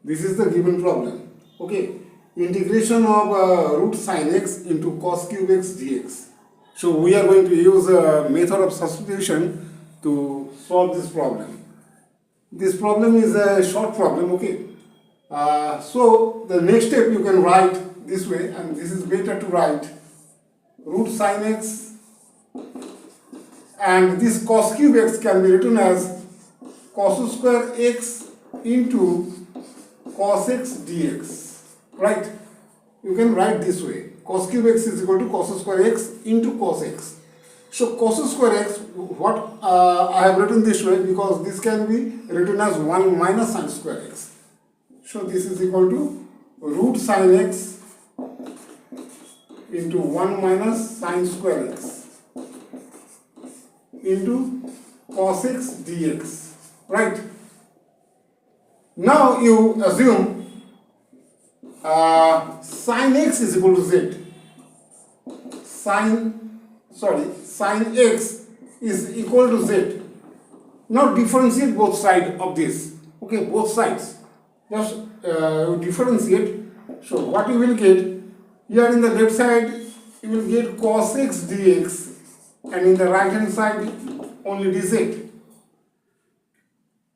This is the given problem. Okay, integration of root sin x into cos cube x dx. So we are going to use a method of substitution to solve this problem. This problem is a short problem. Okay. So the next step you can write this way, and this is better to write root sin x, and this cos cube x can be written as cos square x into cos x dx, right? You can write this way, cos cube x is equal to cos square x into cos x. So cos square x, what I have written this way because this can be written as 1 minus sin square x. So this is equal to root sin x into 1 minus sin square x into cos x dx, right? Now you assume sin x is equal to z. Sin x is equal to z. Now differentiate both sides of this. Okay, both sides. Just differentiate. So what you will get, here in the left side you will get cos x dx, and in the right hand side only dz.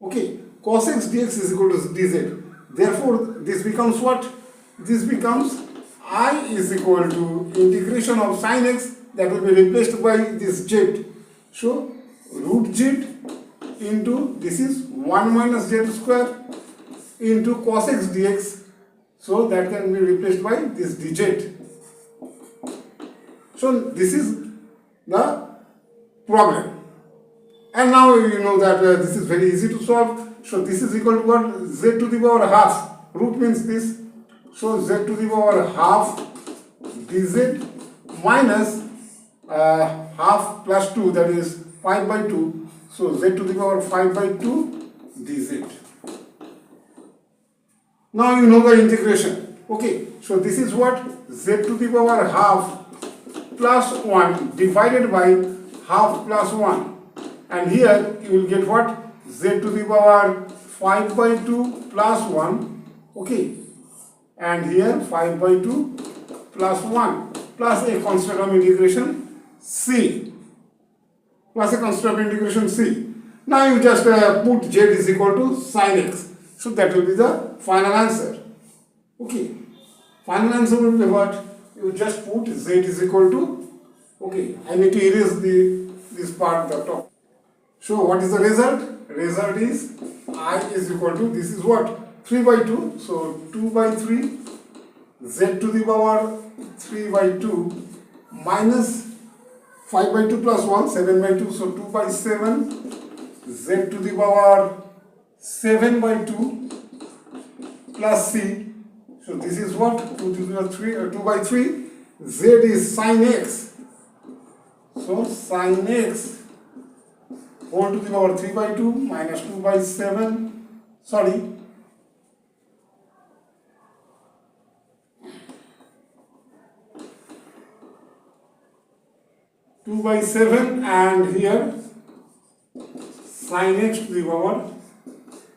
Okay, cos x dx is equal to dz. Therefore this becomes what? This becomes I is equal to integration of sin x, that will be replaced by this z. So root z into, this is 1 minus z square into cos x dx, so that can be replaced by this dz. So this is the problem, and now you know that this is very easy to solve. So this is equal to what? Z to the power half. Root means this, so z to the power half dz minus half plus 2, that is 5 by 2, so z to the power 5 by 2 dz. Now you know the integration. Okay, so this is what? Z to the power half plus 1 divided by half plus 1, and here you will get what? Z to the power 5 by 2 plus 1, okay, and here 5 by 2 plus 1 plus a constant of integration c, plus a constant of integration c. Now you just put z is equal to sin x, so that will be the final answer. Okay, final answer will be what? You just put z is equal to, okay, I need to erase this part at the top. So what is the result? Result is I is equal to, this is what? 3 by 2, so 2 by 3 z to the power 3 by 2 minus 5 by 2 plus 1, 7 by 2, so 2 by 7 z to the power 7 by 2 plus c. So this is what? 2 to the power 3, 2 by 3. Z is sin x. So sin x whole to the power 3 by 2 minus 2 by 7. Sorry. 2 by 7, and here sin x to the power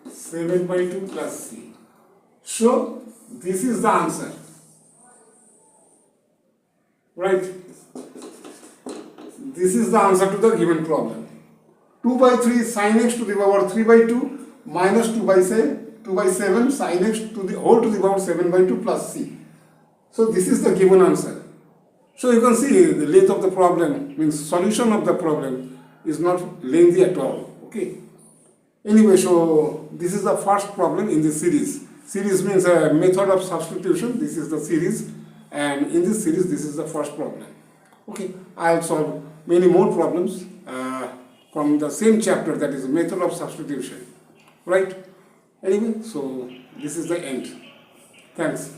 7 by 2 plus c. So this is the answer, right? This is the answer to the given problem. 2 by 3 sin x to the power 3 by 2 minus 2 by 7 sin x to the whole to the power 7 by 2 plus c. So this is the given answer. So you can see the length of the problem, means solution of the problem is not lengthy at all. Okay. Anyway, so this is the first problem in this series. Series means a method of substitution. This is the series, and in this series this is the first problem. Okay, I will solve many more problems from the same chapter, that is method of substitution, right? Anyway, so this is the end. Thanks.